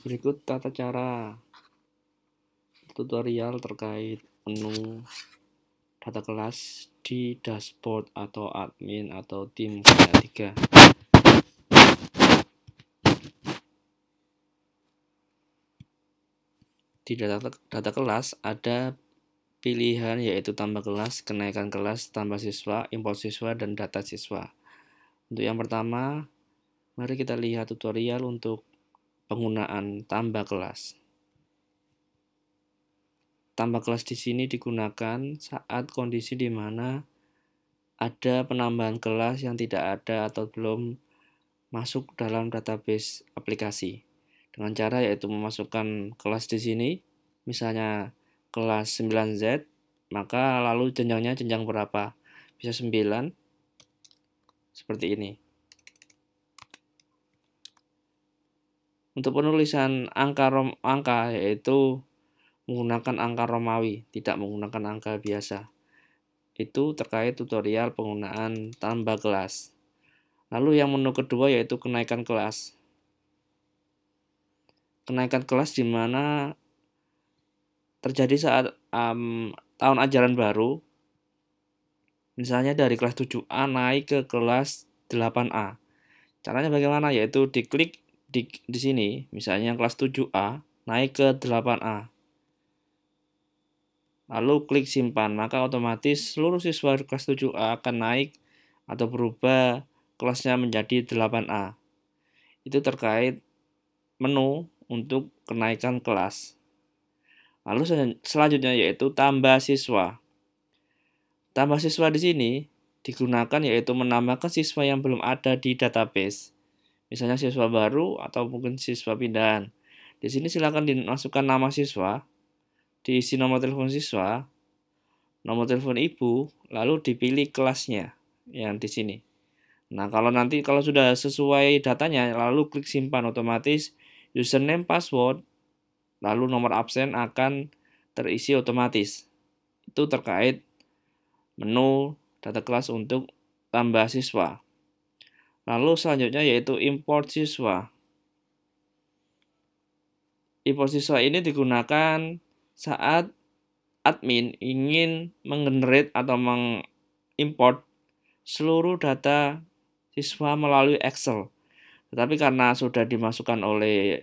Berikut tata cara tutorial terkait menu data kelas di dashboard atau admin atau tim Kreatika. Di data kelas ada pilihan yaitu tambah kelas, kenaikan kelas, tambah siswa, import siswa, dan data siswa. Untuk yang pertama, mari kita lihat tutorial untuk penggunaan tambah kelas. Tambah kelas di sini digunakan saat kondisi di mana ada penambahan kelas yang tidak ada atau belum masuk dalam database aplikasi. Dengan cara yaitu memasukkan kelas di sini, misalnya kelas 9Z, maka lalu jenjangnya jenjang berapa? Bisa 9, seperti ini. Untuk penulisan angka yaitu menggunakan angka Romawi, tidak menggunakan angka biasa. Itu terkait tutorial penggunaan tambah kelas. Lalu yang menu kedua yaitu kenaikan kelas. Kenaikan kelas di mana terjadi saat tahun ajaran baru, misalnya dari kelas 7A naik ke kelas 8A. Caranya bagaimana? Yaitu diklik di sini, misalnya kelas 7A naik ke 8A. Lalu klik simpan, maka otomatis seluruh siswa kelas 7A akan naik atau berubah kelasnya menjadi 8A. Itu terkait menu untuk kenaikan kelas. Lalu selanjutnya yaitu tambah siswa. Tambah siswa di sini digunakan yaitu menambahkan siswa yang belum ada di database. Misalnya siswa baru atau mungkin siswa pindahan. Di sini silakan dimasukkan nama siswa, diisi nomor telepon siswa, nomor telepon ibu, lalu dipilih kelasnya yang di sini. Nah, kalau sudah sesuai datanya, lalu klik simpan, otomatis username, password, lalu nomor absen akan terisi otomatis. Itu terkait menu data kelas untuk tambah siswa. Lalu selanjutnya yaitu import siswa. Import siswa ini digunakan saat admin ingin menggenerate atau mengimport seluruh data siswa melalui Excel. Tetapi karena sudah dimasukkan oleh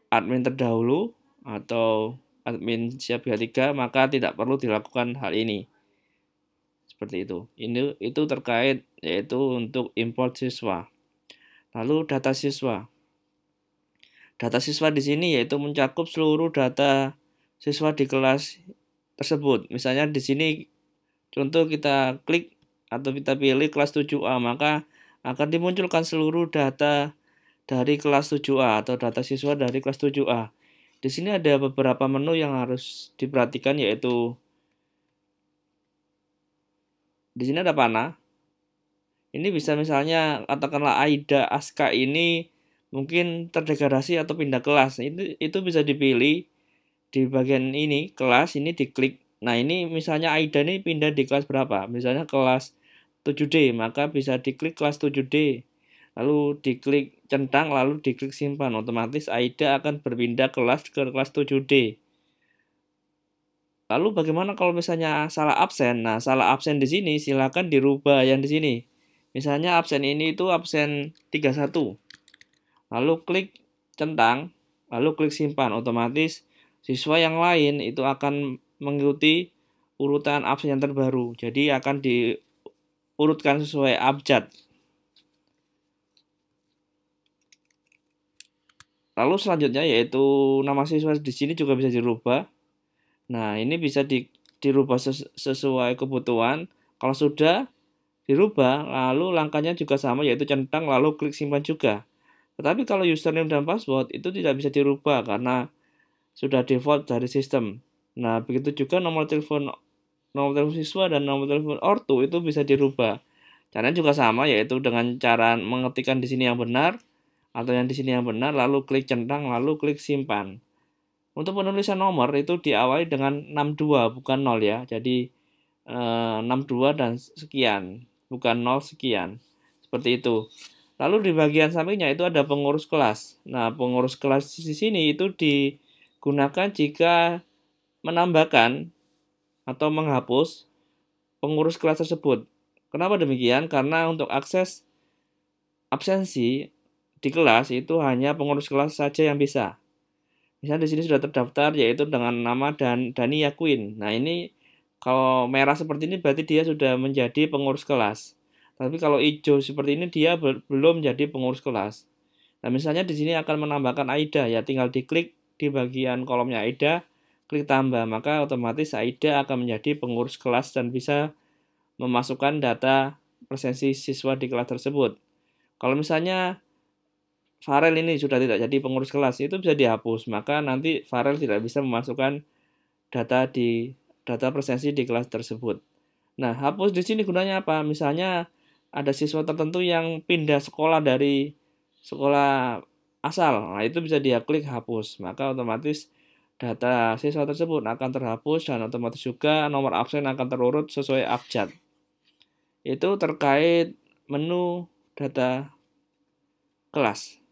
admin terdahulu atau admin siap 3, maka tidak perlu dilakukan hal ini. Seperti itu. Itu terkait yaitu untuk import siswa. Lalu data siswa. Data siswa di sini yaitu mencakup seluruh data siswa di kelas tersebut. Misalnya di sini contoh kita klik atau kita pilih kelas 7A, maka akan dimunculkan seluruh data dari kelas 7A atau data siswa dari kelas 7A. Di sini ada beberapa menu yang harus diperhatikan yaitu di sini ada panah. Ini bisa misalnya katakanlah Aida Aska ini mungkin terdegradasi atau pindah kelas. Itu bisa dipilih di bagian ini, kelas ini diklik. Nah, ini misalnya Aida ini pindah di kelas berapa? Misalnya kelas 7D, maka bisa diklik kelas 7D. Lalu diklik centang, lalu diklik simpan. Otomatis Aida akan berpindah kelas ke kelas 7D. Lalu bagaimana kalau misalnya salah absen? Nah, salah absen di sini silakan dirubah yang di sini. Misalnya absen ini itu absen 31. Lalu klik centang, lalu klik simpan. Otomatis siswa yang lain itu akan mengikuti urutan absen yang terbaru. Jadi akan diurutkan sesuai abjad. Lalu selanjutnya yaitu nama siswa di sini juga bisa dirubah. Nah, ini bisa dirubah sesuai kebutuhan. Kalau sudah dirubah, lalu langkahnya juga sama yaitu centang lalu klik simpan juga. Tetapi kalau username dan password itu tidak bisa dirubah karena sudah default dari sistem. Nah, begitu juga nomor telepon siswa dan nomor telepon ortu itu bisa dirubah. Caranya juga sama yaitu dengan cara mengetikkan di sini yang benar atau yang di sini yang benar lalu klik centang lalu klik simpan. Untuk penulisan nomor itu diawali dengan 62 bukan 0 ya. Jadi 62 dan sekian, bukan 0 sekian. Seperti itu. Lalu di bagian sampingnya itu ada pengurus kelas. Nah, pengurus kelas di sini itu digunakan jika menambahkan atau menghapus pengurus kelas tersebut. Kenapa demikian? Karena untuk akses absensi di kelas itu hanya pengurus kelas saja yang bisa. Misalnya di sini sudah terdaftar yaitu dengan nama Dani Yakuin. Nah, ini kalau merah seperti ini berarti dia sudah menjadi pengurus kelas. Tapi kalau hijau seperti ini dia belum jadi pengurus kelas. Nah, misalnya di sini akan menambahkan Aida, ya tinggal diklik di bagian kolomnya Aida, klik tambah, maka otomatis Aida akan menjadi pengurus kelas dan bisa memasukkan data presensi siswa di kelas tersebut. Kalau misalnya Farel ini sudah tidak jadi pengurus kelas, itu bisa dihapus, maka nanti Farel tidak bisa memasukkan data presensi di kelas tersebut. Nah, hapus di sini gunanya apa? Misalnya ada siswa tertentu yang pindah sekolah dari sekolah asal. Nah, itu bisa dia klik hapus. Maka otomatis data siswa tersebut akan terhapus dan otomatis juga nomor absen akan terurut sesuai abjad. Itu terkait menu data kelas.